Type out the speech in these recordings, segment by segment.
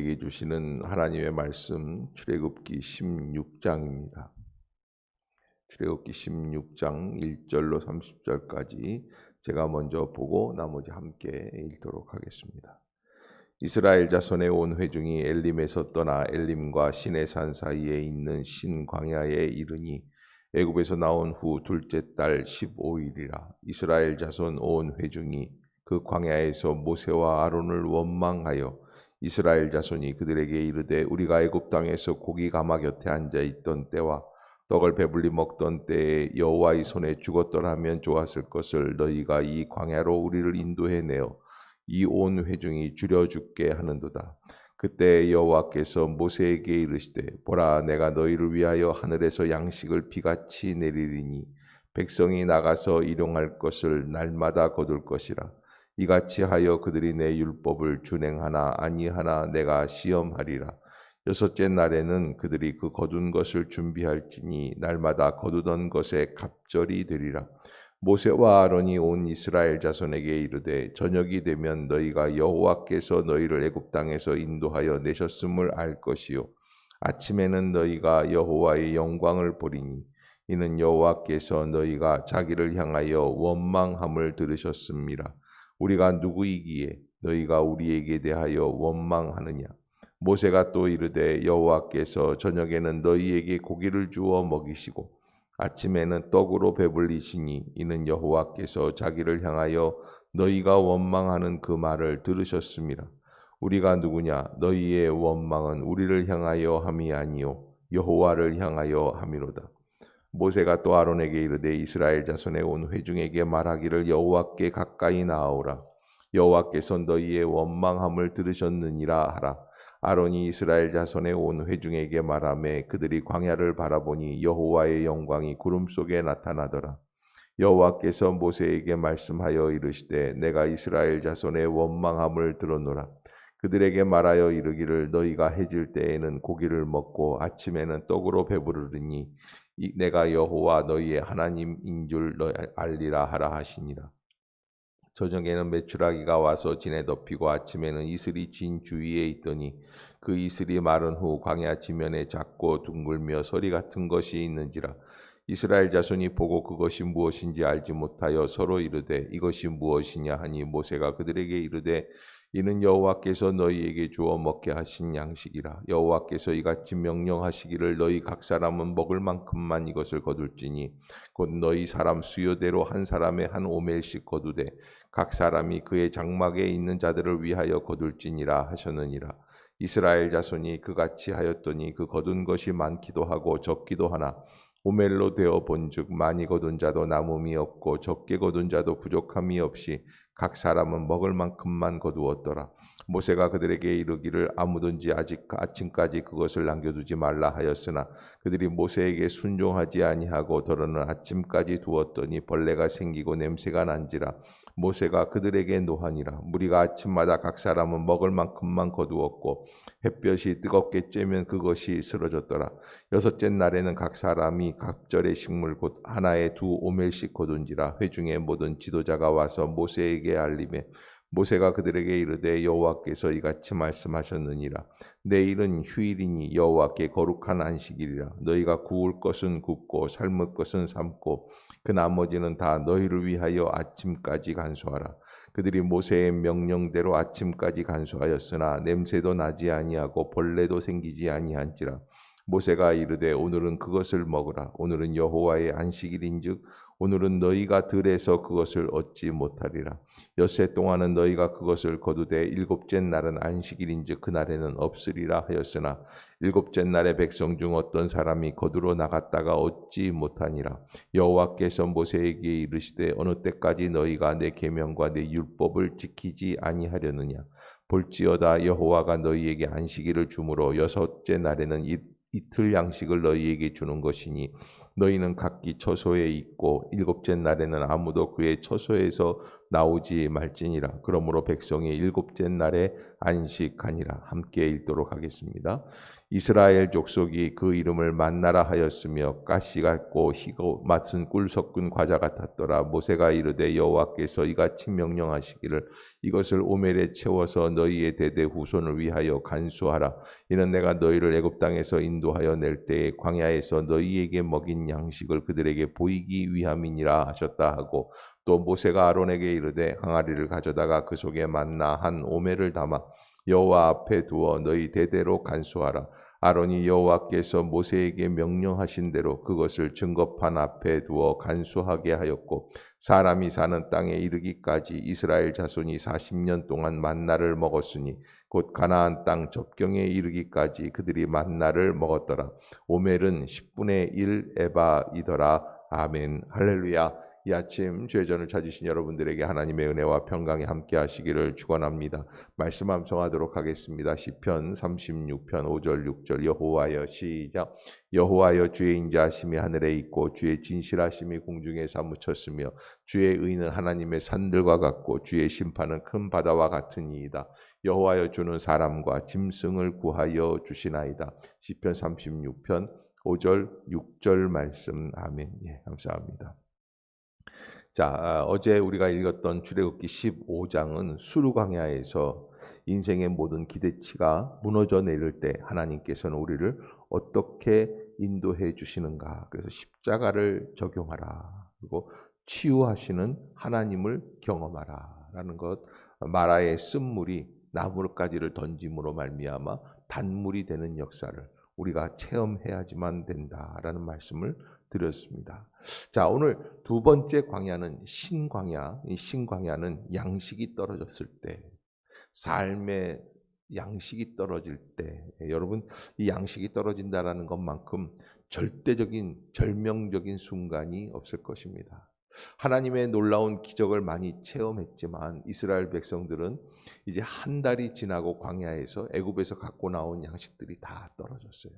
우리에게 주시는 하나님의 말씀 출애굽기 16장입니다. 출애굽기 16장 1절로 30절까지 제가 먼저 보고 나머지 함께 읽도록 하겠습니다. 이스라엘 자손의 온 회중이 엘림에서 떠나 엘림과 시내산 사이에 있는 신 광야에 이르니 애굽에서 나온 후 둘째 달 15일이라. 이스라엘 자손 온 회중이 그 광야에서 모세와 아론을 원망하여 이스라엘 자손이 그들에게 이르되 우리가 애굽 땅에서 고기 가마 곁에 앉아 있던 때와 떡을 배불리 먹던 때에 여호와의 손에 죽었더라면 좋았을 것을 너희가 이 광야로 우리를 인도해 내어 이 온 회중이 줄여 죽게 하는도다. 그때 여호와께서 모세에게 이르시되 보라, 내가 너희를 위하여 하늘에서 양식을 비같이 내리리니 백성이 나가서 일용할 것을 날마다 거둘 것이라. 이같이 하여 그들이 내 율법을 준행하나 아니하나 내가 시험하리라. 여섯째 날에는 그들이 그 거둔 것을 준비할지니 날마다 거두던 것에 갑절이 되리라. 모세와 아론이 온 이스라엘 자손에게 이르되 저녁이 되면 너희가 여호와께서 너희를 애굽 땅에서 인도하여 내셨음을 알 것이요 아침에는 너희가 여호와의 영광을 보리니 이는 여호와께서 너희가 자기를 향하여 원망함을 들으셨음이라. 우리가 누구이기에 너희가 우리에게 대하여 원망하느냐. 모세가 또 이르되 여호와께서 저녁에는 너희에게 고기를 주어 먹이시고 아침에는 떡으로 배불리시니 이는 여호와께서 자기를 향하여 너희가 원망하는 그 말을 들으셨음이라. 우리가 누구냐. 너희의 원망은 우리를 향하여 함이 아니요 여호와를 향하여 함이로다. 모세가 또 아론에게 이르되 이스라엘 자손의 온 회중에게 말하기를 여호와께 가까이 나아오라. 여호와께서 너희의 원망함을 들으셨느니라 하라. 아론이 이스라엘 자손의 온 회중에게 말하매 그들이 광야를 바라보니 여호와의 영광이 구름 속에 나타나더라. 여호와께서 모세에게 말씀하여 이르시되 내가 이스라엘 자손의 원망함을 들었노라. 그들에게 말하여 이르기를 너희가 해질 때에는 고기를 먹고 아침에는 떡으로 배부르리니 내가 여호와 너희의 하나님인 줄 알리라 하라 하시니라. 저녁에는 메추라기가 와서 진에 덮이고 아침에는 이슬이 진 주위에 있더니 그 이슬이 마른 후 광야 지면에 작고 둥글며 서리 같은 것이 있는지라. 이스라엘 자손이 보고 그것이 무엇인지 알지 못하여 서로 이르되 이것이 무엇이냐 하니 모세가 그들에게 이르되 이는 여호와께서 너희에게 주어 먹게 하신 양식이라. 여호와께서 이같이 명령하시기를 너희 각 사람은 먹을 만큼만 이것을 거둘지니 곧 너희 사람 수요대로 한 사람의 한 오멜씩 거두되 각 사람이 그의 장막에 있는 자들을 위하여 거둘지니라 하셨느니라. 이스라엘 자손이 그같이 하였더니 그 거둔 것이 많기도 하고 적기도 하나 오멜로 되어 본즉 많이 거둔 자도 남음이 없고 적게 거둔 자도 부족함이 없이 각 사람은 먹을 만큼만 거두었더라. 모세가 그들에게 이르기를 아무든지 아직 아침까지 그것을 남겨두지 말라 하였으나 그들이 모세에게 순종하지 아니하고 더러는 아침까지 두었더니 벌레가 생기고 냄새가 난지라. 모세가 그들에게 노하니라. 무리가 아침마다 각 사람은 먹을 만큼만 거두었고 햇볕이 뜨겁게 쬐면 그것이 쓰러졌더라. 여섯째 날에는 각 사람이 각절의 식물 곧 하나에 2오멜씩 거둔지라. 회중의 모든 지도자가 와서 모세에게 알리매 모세가 그들에게 이르되 여호와께서 이같이 말씀하셨느니라. 내일은 휴일이니 여호와께 거룩한 안식일이라. 너희가 구울 것은 굽고 삶을 것은 삶고 그 나머지는 다 너희를 위하여 아침까지 간수하라. 그들이 모세의 명령대로 아침까지 간수하였으나 냄새도 나지 아니하고 벌레도 생기지 아니한지라. 모세가 이르되 오늘은 그것을 먹으라. 오늘은 여호와의 안식일인즉 오늘은 너희가 들에서 그것을 얻지 못하리라. 엿새 동안은 너희가 그것을 거두되 일곱째 날은 안식일인즉 그날에는 없으리라 하였으나 일곱째 날에 백성 중 어떤 사람이 거두러 나갔다가 얻지 못하니라. 여호와께서 모세에게 이르시되 어느 때까지 너희가 내 계명과 내 율법을 지키지 아니하려느냐. 볼지어다 여호와가 너희에게 안식일을 주므로 여섯째 날에는 이틀 양식을 너희에게 주는 것이니 너희는 각기 처소에 있고 일곱째 날에는 아무도 그의 처소에서 나오지 말지니라. 그러므로 백성이 일곱째 날에 안식하니라. 함께 읽도록 하겠습니다. 이스라엘 족속이 그 이름을 만나라 하였으며 가시 같고 희고 맛은 꿀 섞은 과자 같았더라. 모세가 이르되 여호와께서 이같이 명령하시기를 이것을 오멜에 채워서 너희의 대대 후손을 위하여 간수하라. 이는 내가 너희를 애굽 땅에서 인도하여 낼 때에 광야에서 너희에게 먹인 양식을 그들에게 보이기 위함이니라 하셨다 하고, 또 모세가 아론에게 이르되 항아리를 가져다가 그 속에 만나 한 오멜을 담아 여호와 앞에 두어 너희 대대로 간수하라. 아론이 여호와께서 모세에게 명령하신 대로 그것을 증거판 앞에 두어 간수하게 하였고, 사람이 사는 땅에 이르기까지 이스라엘 자손이 40년 동안 만나를 먹었으니 곧 가나안 땅 접경에 이르기까지 그들이 만나를 먹었더라. 오멜은 10분의 1 에바이더라. 아멘. 할렐루야. 이 아침 주의 전을 찾으신 여러분들에게 하나님의 은혜와 평강이 함께 하시기를 축원합니다. 말씀 암송하도록 하겠습니다. 시편 36편 5절 6절 여호와여 시작. 여호와여 주의 인자하심이 하늘에 있고 주의 진실하심이 공중에 사무쳤으며 주의 의는 하나님의 산들과 같고 주의 심판은 큰 바다와 같으니이다. 여호와여 주는 사람과 짐승을 구하여 주시나이다. 시편 36편 5절 6절 말씀. 아멘. 예, 감사합니다. 자, 어제 우리가 읽었던 출애굽기 15장은 수르광야에서 인생의 모든 기대치가 무너져 내릴 때 하나님께서는 우리를 어떻게 인도해 주시는가. 그래서 십자가를 적용하라. 그리고 치유하시는 하나님을 경험하라. 라는 것, 마라의 쓴물이 나무가지를 던짐으로 말미암아 단물이 되는 역사를 우리가 체험해야지만 된다라는 말씀을 드렸습니다. 자, 오늘 두 번째 광야는 신광야. 이 신광야는 양식이 떨어졌을 때, 삶의 양식이 떨어질 때, 여러분 이 양식이 떨어진다라는 것만큼 절대적인 절명적인 순간이 없을 것입니다. 하나님의 놀라운 기적을 많이 체험했지만 이스라엘 백성들은 이제 한 달이 지나고 광야에서 애굽에서 갖고 나온 양식들이 다 떨어졌어요.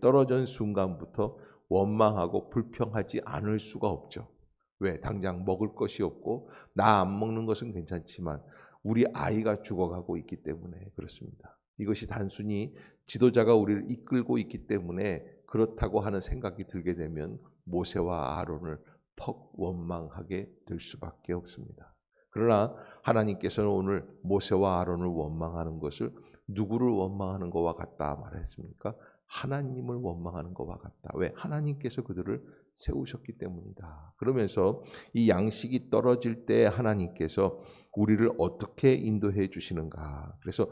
떨어진 순간부터 원망하고 불평하지 않을 수가 없죠. 왜? 당장 먹을 것이 없고 나 안 먹는 것은 괜찮지만 우리 아이가 죽어가고 있기 때문에 그렇습니다. 이것이 단순히 지도자가 우리를 이끌고 있기 때문에 그렇다고 하는 생각이 들게 되면 모세와 아론을 퍽 원망하게 될 수밖에 없습니다. 그러나 하나님께서는 오늘 모세와 아론을 원망하는 것을 누구를 원망하는 것과 같다 말했습니까? 하나님을 원망하는 것과 같다. 왜? 하나님께서 그들을 세우셨기 때문이다. 그러면서 이 양식이 떨어질 때 하나님께서 우리를 어떻게 인도해 주시는가. 그래서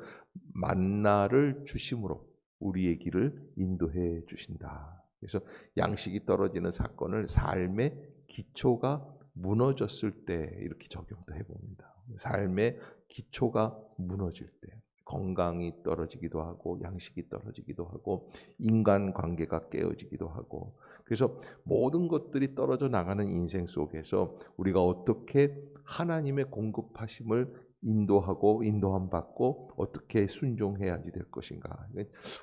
만나를 주심으로 우리의 길을 인도해 주신다. 그래서 양식이 떨어지는 사건을 삶의 기초가 무너졌을 때 이렇게 적용도 해봅니다. 삶의 기초가 무너질 때 건강이 떨어지기도 하고 양식이 떨어지기도 하고 인간관계가 깨어지기도 하고, 그래서 모든 것들이 떨어져 나가는 인생 속에서 우리가 어떻게 하나님의 공급하심을 인도하고 인도함 받고 어떻게 순종해야지 될 것인가.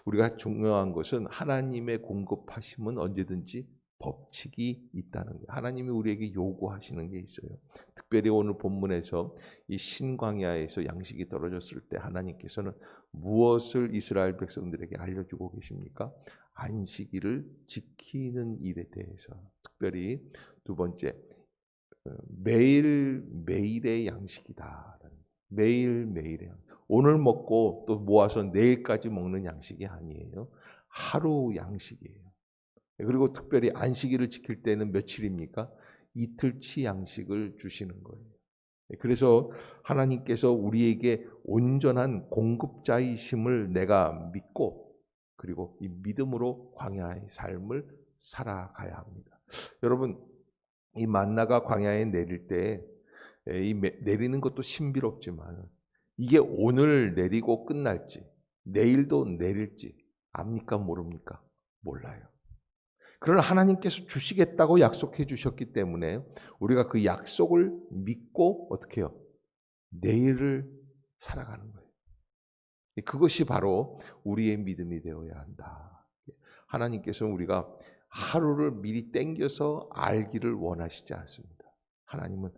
우리가 중요한 것은 하나님의 공급하심은 언제든지 법칙이 있다는 거예요. 하나님이 우리에게 요구하시는 게 있어요. 특별히 오늘 본문에서 이 신광야에서 양식이 떨어졌을 때 하나님께서는 무엇을 이스라엘 백성들에게 알려주고 계십니까? 안식일을 지키는 일에 대해서, 특별히 두 번째, 매일매일의 양식이다. 매일매일의 양식. 오늘 먹고 또 모아서 내일까지 먹는 양식이 아니에요. 하루 양식이에요. 그리고 특별히 안식일을 지킬 때는 며칠입니까? 이틀치 양식을 주시는 거예요. 그래서 하나님께서 우리에게 온전한 공급자이심을 내가 믿고 그리고 이 믿음으로 광야의 삶을 살아가야 합니다. 여러분, 이 만나가 광야에 내릴 때 이 내리는 것도 신비롭지만 이게 오늘 내리고 끝날지 내일도 내릴지 압니까 모릅니까? 몰라요. 그러나 하나님께서 주시겠다고 약속해 주셨기 때문에 우리가 그 약속을 믿고 어떻게 해요? 내일을 살아가는 거예요. 그것이 바로 우리의 믿음이 되어야 한다. 하나님께서는 우리가 하루를 미리 땡겨서 알기를 원하시지 않습니다. 하나님은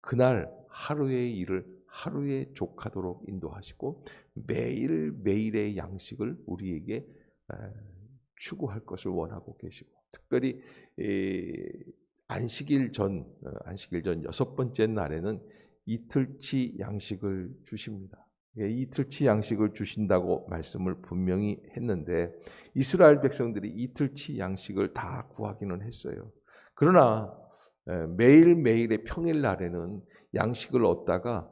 그날 하루의 일을 하루에 족하도록 인도하시고 매일매일의 양식을 우리에게 추구할 것을 원하고 계시고, 특별히 안식일 전 여섯 번째 날에는 이틀치 양식을 주십니다. 이틀치 양식을 주신다고 말씀을 분명히 했는데 이스라엘 백성들이 이틀치 양식을 다 구하기는 했어요. 그러나 매일매일의 평일 날에는 양식을 얻다가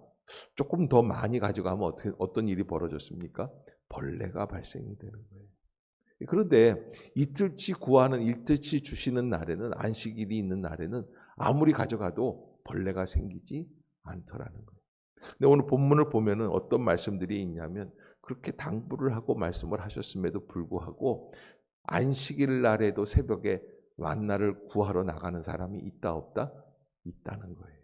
조금 더 많이 가져가면 어떤 일이 벌어졌습니까? 벌레가 발생이 되는 거예요. 그런데 이틀치 구하는, 이틀치 주시는 날에는, 안식일이 있는 날에는 아무리 가져가도 벌레가 생기지 않더라는 거예요. 근데 오늘 본문을 보면은 어떤 말씀들이 있냐면, 그렇게 당부를 하고 말씀을 하셨음에도 불구하고 안식일 날에도 새벽에 만나를 구하러 나가는 사람이 있다 없다? 있다는 거예요.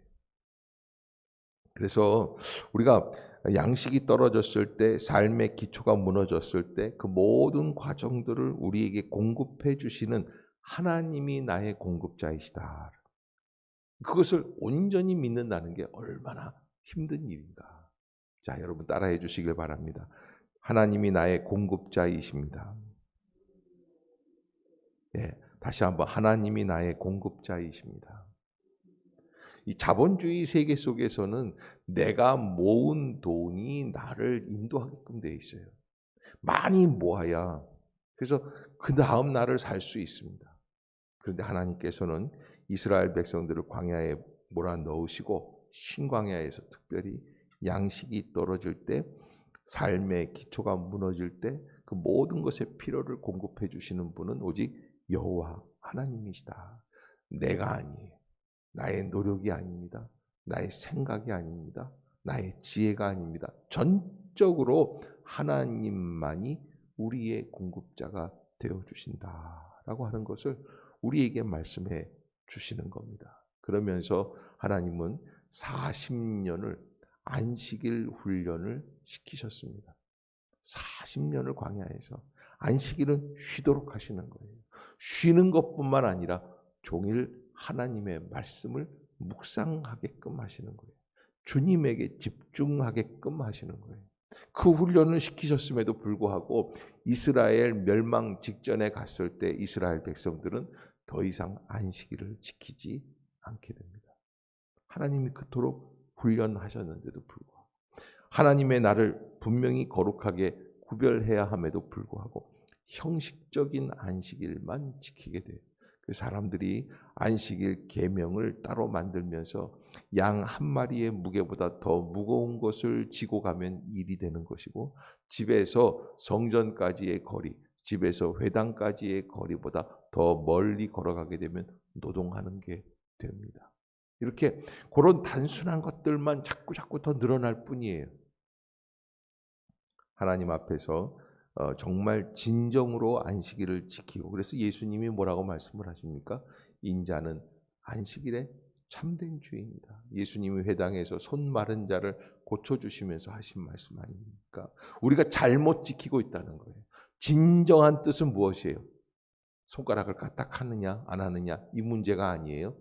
그래서 우리가 양식이 떨어졌을 때, 삶의 기초가 무너졌을 때 그 모든 과정들을 우리에게 공급해 주시는 하나님이 나의 공급자이시다. 그것을 온전히 믿는다는 게 얼마나 힘든 일인가. 자, 여러분 따라해 주시길 바랍니다. 하나님이 나의 공급자이십니다. 다시 한번, 하나님이 나의 공급자이십니다. 이 자본주의 세계 속에서는 내가 모은 돈이 나를 인도하게끔 되어 있어요. 많이 모아야 그래서 그 다음 날을 살 수 있습니다. 그런데 하나님께서는 이스라엘 백성들을 광야에 몰아넣으시고 신광야에서 특별히 양식이 떨어질 때, 삶의 기초가 무너질 때 그 모든 것의 필요를 공급해 주시는 분은 오직 여호와 하나님이시다. 내가 아니에요. 나의 노력이 아닙니다. 나의 생각이 아닙니다. 나의 지혜가 아닙니다. 전적으로 하나님만이 우리의 공급자가 되어 주신다라고 하는 것을 우리에게 말씀해 주시는 겁니다. 그러면서 하나님은 40년을 안식일 훈련을 시키셨습니다. 40년을 광야에서 안식일은 쉬도록 하시는 거예요. 쉬는 것뿐만 아니라 종일 하나님의 말씀을 묵상하게끔 하시는 거예요. 주님에게 집중하게끔 하시는 거예요. 그 훈련을 시키셨음에도 불구하고 이스라엘 멸망 직전에 갔을 때 이스라엘 백성들은 더 이상 안식일을 지키지 않게 됩니다. 하나님이 그토록 훈련하셨는데도 불구하고, 하나님의 날을 분명히 거룩하게 구별해야 함에도 불구하고 형식적인 안식일만 지키게 돼요. 그 사람들이 안식일 계명을 따로 만들면서 양 한 마리의 무게보다 더 무거운 것을 지고 가면 일이 되는 것이고, 집에서 성전까지의 거리, 집에서 회당까지의 거리보다 더 멀리 걸어가게 되면 노동하는 게 됩니다. 이렇게 그런 단순한 것들만 자꾸 더 늘어날 뿐이에요. 하나님 앞에서 정말 진정으로 안식일을 지키고, 그래서 예수님이 뭐라고 말씀을 하십니까? 인자는 안식일에 참된 주인이다. 예수님이 회당에서 손 마른 자를 고쳐주시면서 하신 말씀 아닙니까? 우리가 잘못 지키고 있다는 거예요. 진정한 뜻은 무엇이에요? 손가락을 까딱하느냐 안 하느냐 이 문제가 아니에요.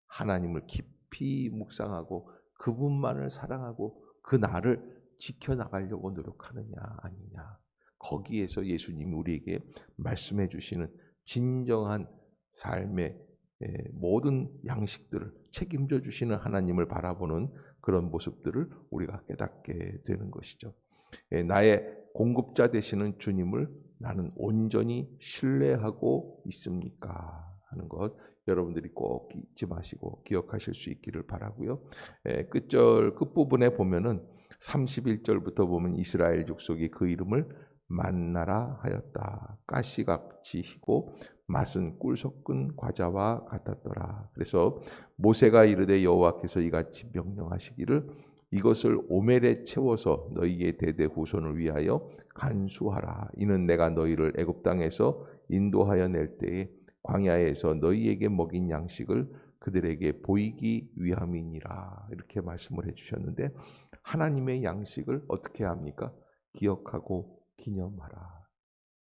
하나님을 깊이 묵상하고 그분만을 사랑하고 그 날을 지켜나가려고 노력하느냐 아니냐, 거기에서 예수님이 우리에게 말씀해 주시는 진정한 삶의 모든 양식들을 책임져 주시는 하나님을 바라보는 그런 모습들을 우리가 깨닫게 되는 것이죠. 나의 공급자 되시는 주님을 나는 온전히 신뢰하고 있습니까? 하는 것 여러분들이 꼭 잊지 마시고 기억하실 수 있기를 바라고요. 끝부분에 보면은 31절부터 보면 이스라엘 족속이 그 이름을 만나라 하였다. 가시같이 희고 맛은 꿀 섞은 과자와 같았더라. 그래서 모세가 이르되 여호와께서 이같이 명령하시기를 이것을 오멜에 채워서 너희의 대대 후손을 위하여 간수하라. 이는 내가 너희를 애굽 땅에서 인도하여 낼 때에 광야에서 너희에게 먹인 양식을 그들에게 보이기 위함이니라. 이렇게 말씀을 해주셨는데, 하나님의 양식을 어떻게 합니까? 기억하고 기념하라.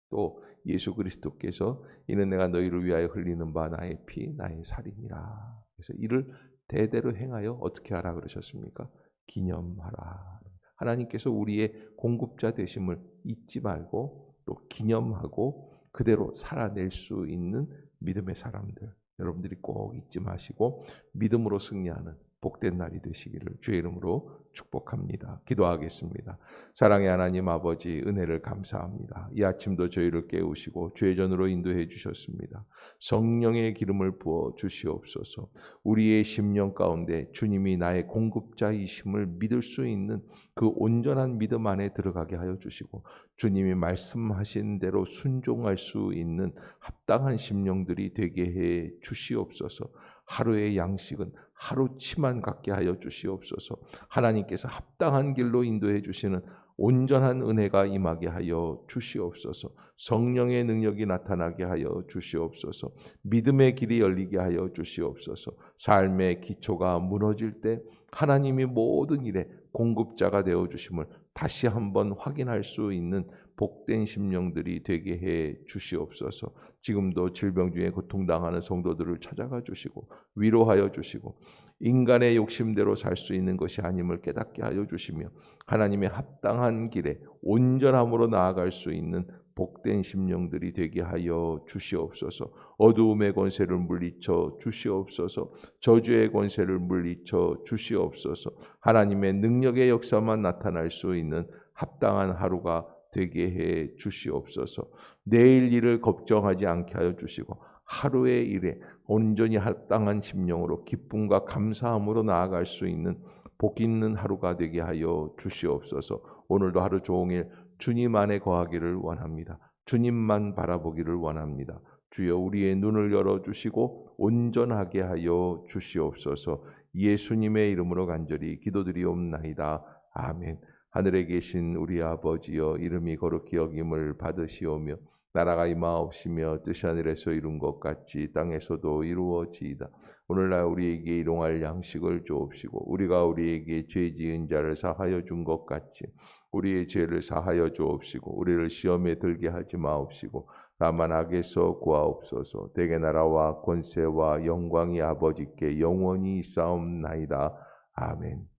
또 예수 그리스도께서 이는 내가 너희를 위하여 흘리는 바 나의 피 나의 살이니라. 그래서 이를 대대로 행하여 어떻게 하라 그러셨습니까? 기념하라. 하나님께서 우리의 공급자 되심을 잊지 말고 또 기념하고 그대로 살아낼 수 있는 믿음의 사람들, 여러분들이 꼭 잊지 마시고 믿음으로 승리하는 복된 날이 되시기를 주의 이름으로 축복합니다. 기도하겠습니다. 사랑의 하나님 아버지, 은혜를 감사합니다. 이 아침도 저희를 깨우시고 주의 전으로 인도해 주셨습니다. 성령의 기름을 부어 주시옵소서. 우리의 심령 가운데 주님이 나의 공급자이심을 믿을 수 있는 그 온전한 믿음 안에 들어가게 하여 주시고, 주님이 말씀하신 대로 순종할 수 있는 합당한 심령들이 되게 해 주시옵소서. 하루의 양식은 하루치만 갖게 하여 주시옵소서. 하나님께서 합당한 길로 인도해 주시는 온전한 은혜가 임하게 하여 주시옵소서. 성령의 능력이 나타나게 하여 주시옵소서. 믿음의 길이 열리게 하여 주시옵소서. 삶의 기초가 무너질 때 하나님이 모든 일에 공급자가 되어 주심을 다시 한번 확인할 수 있는 복된 심령들이 되게 해 주시옵소서. 지금도 질병 중에 고통당하는 성도들을 찾아가 주시고 위로하여 주시고 인간의 욕심대로 살 수 있는 것이 아님을 깨닫게 하여 주시며 하나님의 합당한 길에 온전함으로 나아갈 수 있는 복된 심령들이 되게 하여 주시옵소서. 어두움의 권세를 물리쳐 주시옵소서. 저주의 권세를 물리쳐 주시옵소서. 하나님의 능력의 역사만 나타날 수 있는 합당한 하루가 되게 해 주시옵소서. 내일 일을 걱정하지 않게 하여 주시고 하루의 일에 온전히 합당한 심령으로 기쁨과 감사함으로 나아갈 수 있는 복 있는 하루가 되게 하여 주시옵소서. 오늘도 하루 종일 주님 안에 거하기를 원합니다. 주님만 바라보기를 원합니다. 주여 우리의 눈을 열어주시고 온전하게 하여 주시옵소서. 예수님의 이름으로 간절히 기도드리옵나이다. 아멘. 하늘에 계신 우리 아버지여, 이름이 거룩히 여김을 받으시오며 나라가 임하옵시며 뜻이 하늘에서 이룬 것 같이 땅에서도 이루어지이다. 오늘날 우리에게 일용할 양식을 주옵시고 우리가 우리에게 죄 지은 자를 사하여 준 것 같이 우리의 죄를 사하여 주옵시고 우리를 시험에 들게 하지 마옵시고 다만 악에서 구하옵소서. 대개 나라와 권세와 영광이 아버지께 영원히 있사옵나이다. 아멘.